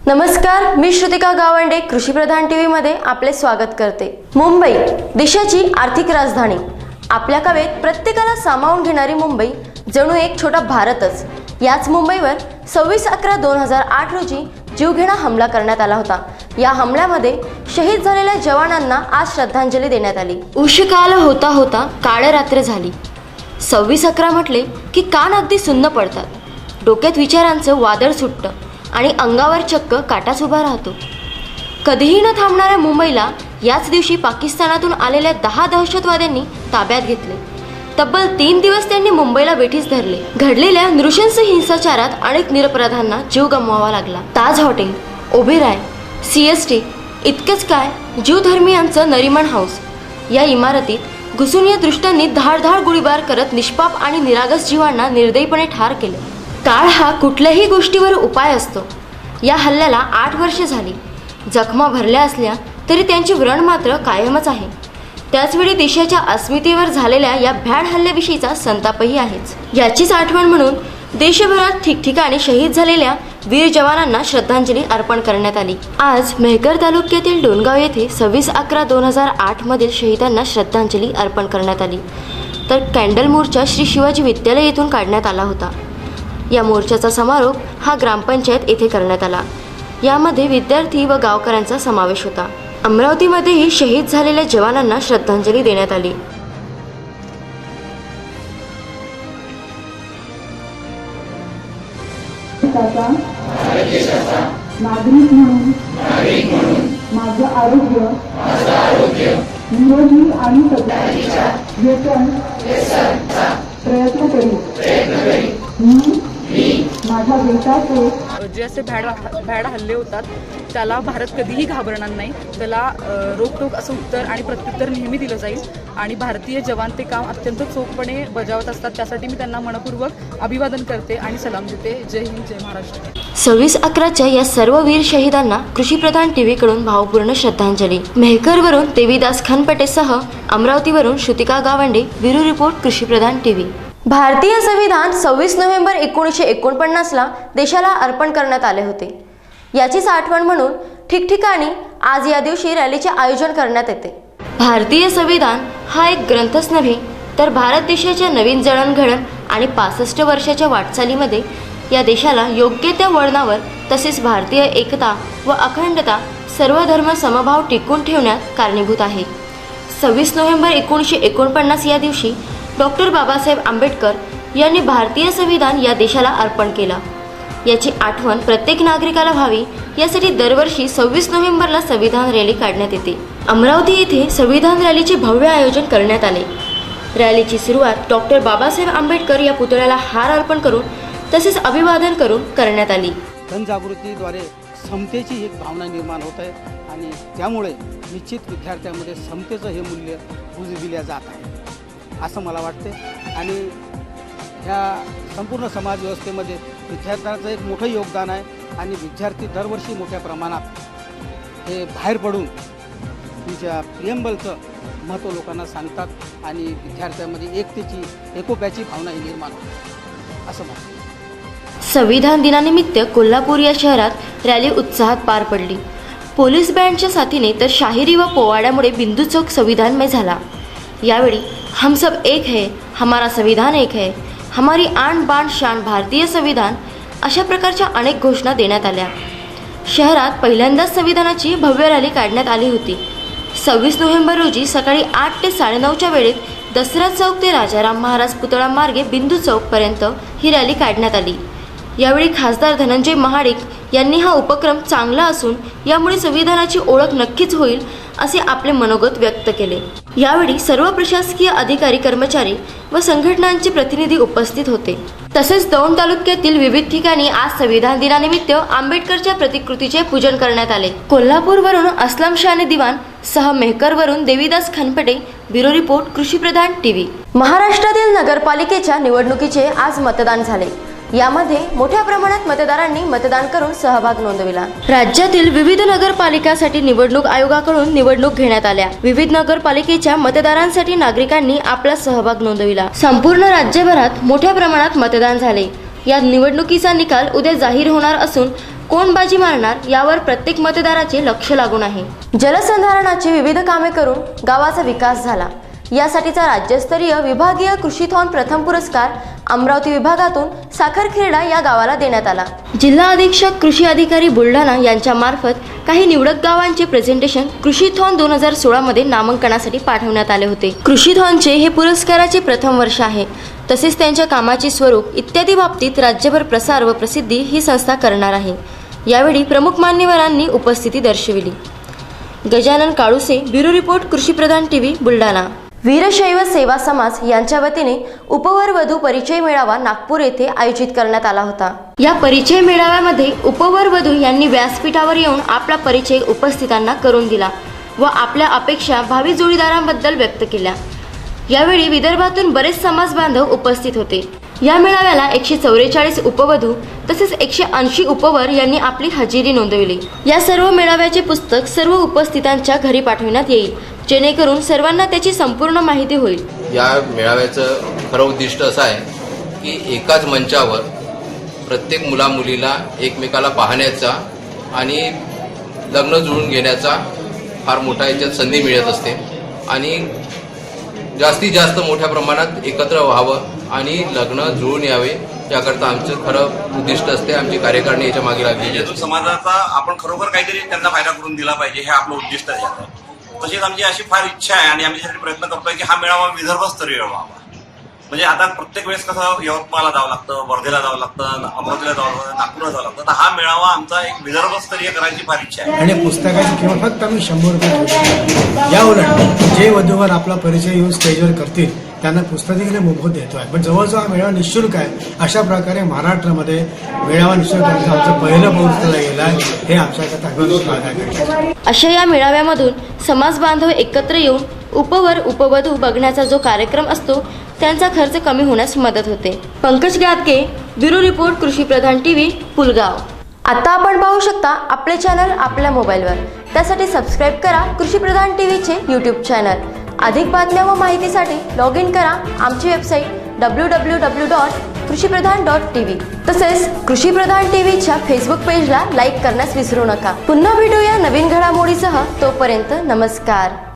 नमस्कार, मी श्रुतिका गावंडे कृषीप्रधान टीव्ही मध्ये आपले स्वागत करते। मुंबई देशाची आर्थिक राजधानी, आपल्या कवेत प्रत्येकाला सामावून घेणारी मुंबई जणू एक छोटा भारतच। याच मुंबईवर 26/11/2008 रोजी जीवघेणा हमला करण्यात आला होता। या हमल्यामध्ये शहीद झालेल्या जवानांना आज श्रद्धांजली देण्यात आली। उष्णकाल होता होता काळ रात्र झाली। 26/11 म्हटले की कान अगदी सुन्न पडतात, डोक्यात विचारांचं वादळ सुटतं आणि अंगावर चक्क काटाच उभा राहतो। कधीही न थांबणाऱ्या मुंबईला याच दिवशी पाकिस्तानातून आलेल्या 10 दहशतवाद्यांनी ताब्यात घेतले। तब्बल 3 दिवस त्यांनी मुंबईला वेठीस धरले। घडलेल्या नृशंस हिंसाचारात अनेक निरपराधांना जीव गमवावा लागला। ताज हॉटेल, ओबेरॉय, CST इतकेच काय, ज्यूधर्मीयांचं नरिमन हाऊस या इमारतीत घुसून या दुष्टांनी धाडधाड गोळीबार करत निष्पाप आणि निरागस जीवांना निर्दयीपणे ठार केले। काळ हा कुठल्याही गोष्टीवर उपाय असतो। या हल्ल्याला 8 वर्षे झाली। जखमा भरल्या असल्या तरी त्यांची व्रण मात्र कायमच आहे। त्याचवेळी देशाच्या अस्मितेवर झालेल्या या भ्याड हल्ल्याविषयीचा संतापही आहेच। याचीच आठवण म्हणून देशभरात ठिकठिकाणी शहीद झालेल्या वीर जवानांना श्रद्धांजली अर्पण करण्यात आली। आज मेहकर तालुक्यातील डोणगाव येथे 26/11/2008 मधील शहीदांना श्रद्धांजली अर्पण करण्यात आली। तर कॅन्डल मोर्चा श्री शिवाजी विद्यालय येथून काढण्यात आला होता। या मोर्चाचा समारोप हा ग्रामपंचायत येथे करण्यात आला। यामध्ये विद्यार्थी व गावकऱ्यांचा समावेश होता। अमरावतीमध्येही शहीद झालेल्या जवानांना श्रद्धांजली देण्यात आली। नागरिक म्हणून माझं आरोग्य निरोगी आणि प्रयत्न करीन। मी माझ्या देशाचे जे असे भ्याड हल्ले होतात त्याला भारत कधीही घाबरणार नाही। त्याला रोखोक असं उत्तर आणि प्रत्युत्तर नेहमी दिलं जाईल आणि भारतीय जवान ते काम अत्यंत चोखपणे बजावत असतात। त्यासाठी मी त्यांना मनपूर्वक अभिवादन करते आणि सलाम देते। जय हिंद, जय महाराष्ट्र। 26/11च्या या सर्व वीर शहीदांना कृषीप्रधान टीव्ही कडून भावपूर्ण श्रद्धांजली। मेहकरवरून देवीदास खनपटेसह अमरावतीवरून श्रुतिका गावंडे, ब्युरो रिपोर्ट कृषीप्रधान टीव्ही। भारतीय संविधान 26 नोव्हेंबर 1949 ला देशाला अर्पण करण्यात आले होते। याचीच आठवण म्हणून ठिकठिकाणी आज या दिवशी रॅलीचे आयोजन करण्यात येते। भारतीय संविधान हा एक ग्रंथच नव्हे तर भारत देशाच्या नवीन जडणघडण आणि 65 वर्षाच्या वाटचालीमध्ये या देशाला योग्य त्या वळणावर तसेच भारतीय एकता व अखंडता, सर्व धर्म समभाव टिकून ठेवण्यात कारणीभूत आहे। 26 नोव्हेंबर 1949 या दिवशी डॉक्टर बाबासाहेब आंबेडकर यांनी भारतीय संविधान या देशाला अर्पण केला। याची आठवण प्रत्येक नागरिकाला व्हावी यासाठी दरवर्षी 26 नोव्हेंबरला संविधान रॅली काढण्यात येते। अमरावती येथे संविधान रॅलीचे भव्य आयोजन करण्यात आले। रॅलीची सुरुवात डॉक्टर बाबासाहेब आंबेडकर या पुतळ्याला हार अर्पण करून तसेच अभिवादन करून करण्यात आली। जनजागृतीद्वारे समतेची एक भावना निर्माण होत आहे आणि त्यामुळे निश्चित विद्यार्थ्यांमध्ये समतेचं हे मूल्य रुजविले जात आहे असं मला वाटते। आणि ह्या संपूर्ण समाज व्यवस्थेमध्ये विद्यार्थ्यांचं एक मोठं योगदान आहे आणि विद्यार्थी दरवर्षी मोठ्या प्रमाणात हे बाहेर पडून तुमच्या प्रियंबलचं महत्त्व लोकांना सांगतात आणि विद्यार्थ्यांमध्ये एकतेची, एकोप्याची भावना ही निर्माण होते असं म्हणतात। संविधान दिनानिमित्त कोल्हापूर या शहरात रॅली उत्साहात पार पडली। पोलीस बँडच्या साथीने तर शाहिरी व पोवाड्यामुळे बिंदू चौक संविधानमय झाला। यावेळी हम सब एक है, हमारा संविधान एक है, हमारी आन बान शान भारतीय संविधान अशा प्रकारच्या अनेक घोषणा देण्यात आल्या। शहरात पहिल्यांदाच संविधानाची भव्य रॅली काढण्यात आली होती। 26 नोव्हेंबर रोजी सकाळी 8 ते 9:30च्या वेळेत दसरा चौक ते राजाराम महाराज पुतळा मार्गे बिंदू चौकपर्यंत ही रॅली काढण्यात आली। यावेळी खासदार धनंजय महाडिक यांनी हा उपक्रम चांगला असून यामुळे संविधानाची ओळख नक्कीच होईल असे आपले मनोगत व्यक्त केले। यावेळी सर्व प्रशासकीय अधिकारी, कर्मचारी व संघटनांचे प्रतिनिधी उपस्थित होते। तसेच दौंड तालुक्यातील विविध ठिकाणी आज संविधान दिनानिमित्त आंबेडकरच्या प्रतिकृतीचे पूजन करण्यात आले। कोल्हापूरवरून असलम शाने दिवान सह मेहकरवरून देवीदास खनपटे, ब्युरो रिपोर्ट कृषीप्रधान टीव्ही। महाराष्ट्रातील नगरपालिकेच्या निवडणुकीचे आज मतदान झाले। यामध्ये मोठ्या प्रमाणात मतदारांनी मतदान करून सहभाग नोंदविला। राज्यातील विविध नगरपालिकांसाठी निवडणूक आयोगाकडून निवडणूक घेण्यात आल्या। विविध नगरपालिकेच्या मतदारांसाठी नागरिकांनी आपला सहभाग नोंदविला। संपूर्ण राज्यभरात मोठ्या प्रमाणात मतदान झाले। या निवडणुकीचा निकाल उद्या जाहीर होणार असून कोण बाजी मारणार यावर प्रत्येक मतदाराचे लक्ष लागून आहे. जलसंधारणाची विविध कामे करून गावाचा विकास झाला. यासाठीचा राज्यस्तरीय विभागीय कृषीथॉन प्रथम पुरस्कार अमरावती विभागातून साखरखेर्डा या गावाला देण्यात आला. जिल्हा अधीक्षक कृषी अधिकारी बुलढाणा यांच्या मार्फत काही निवडक गावांचे प्रेझेंटेशन कृषीथॉन 2016 मध्ये नामांकनासाठी पाठवण्यात आले होते. कृषीथॉनचे हे पुरस्काराचे प्रथम वर्ष आहे. तसेच त्यांच्या कामाचे स्वरूप इत्यादी बाबतीत राज्यभर प्रसार व प्रसिद्धी ही संस्था करणार आहे. यावेळी प्रमुख मान्यवरांनी उपस्थिती दर्शविली. गजानन काळुसे, ब्युरो रिपोर्ट, कृषीप्रधान टीव्ही, बुलढाणा. वीरशैव सेवा समाज यांच्या वतीने उपवर वधू परिचय मेळावा नागपूर येथे आयोजित करण्यात आला होता. या परिचय मेळाव्यामध्ये उपवर वधू यांनी व्यासपीठावर येऊन आपला परिचय उपस्थितांना करून दिला व आपल्या अपेक्षा भावी जोडीदारांबद्दल व्यक्त केल्या. यावेळी विदर्भातून बरेच समाज बांधव उपस्थित होते. या मेळाव्याला 144 उपवधू तसेच 180 उपवर यांनी आपली हजेरी नोंदवली. या सर्व मेळाव्याचे पुस्तक सर्व उपस्थितांच्या घरी पाठविण्यात येईल, जेणेकरून सर्वांना त्याची संपूर्ण माहिती होईल. या मेळाव्याचं खरं उद्दिष्ट असं आहे की एकाच मंचावर प्रत्येक मुलामुलीला एकमेकाला पाहण्याचा आणि लग्न जुळून घेण्याचा फार मोठा याच्यात संधी मिळत असते आणि जास्तीत जास्त मोठ्या प्रमाणात एकत्र व्हावं आणि लग्न जुळून यावे याकरता आमचं खरं उद्दिष्ट असते. आमची कार्यकारिणी याच्या मागे लागलेली असते. समाजाचा आपण खरोखर काहीतरी त्यांना फायदा करून दिला पाहिजे, हे आपलं उद्दिष्ट आहे. तसेच आमची अशी फार इच्छा आहे आणि आम्ही त्यासाठी प्रयत्न करतोय की हा मेळावा विदर्भस्तरीय व्हावा. म्हणजे आता प्रत्येक वेळेस कसं यवतमाळला जावं लागतं, वर्धेला जावं लागतं, अमरावतीला जावं लागतं, नागपूरला जावं लागतं. तर हा मेळावा आमचा एक विदर्भस्तरीय करायची फार इच्छा आहे. आणि पुस्तकाची किंमत फक्त आम्ही 100 रुपये ठेवतो. या उलट जे वधूवर आपला परिचय येऊन स्टेजवर करतील त्यांना पुस्तकाने मोफत देतोय. पण जवळजवळ हा मेळावा निःशुल्क आहे. अशा प्रकारे महाराष्ट्रामध्ये मेळावा निःशुल्क करण्याचं आमचं पहिलं पाऊल उचललं गेलं आहे. हे आमच्याकरता अभिमानास्पद. अशा या मेळाव्यामधून समाज बांधव एकत्र येऊन उपवर उपवधू बघण्याचा जो कार्यक्रम असतो त्यांचा खर्च कमी होण्यास मदत होते. पंकज गादगे, ब्युरो रिपोर्ट, कृषीप्रधान टीव्ही, पुलगाव. आता आपण पाहू शकता आपले चॅनल आपल्या मोबाईलवर. त्यासाठी सबस्क्राईब करा कृषीप्रधान टीव्हीचे यूट्यूब चॅनल. अधिक बातम्या व माहितीसाठी लॉग इन करा आमची वेबसाईट www.कृषीप्रधान.tv. तसेच कृषीप्रधान टीव्हीच्या फेसबुक पेजला लाईक करण्यास विसरू नका. पुन्हा भेटूया नवीन घडामोडीसह. तोपर्यंत नमस्कार.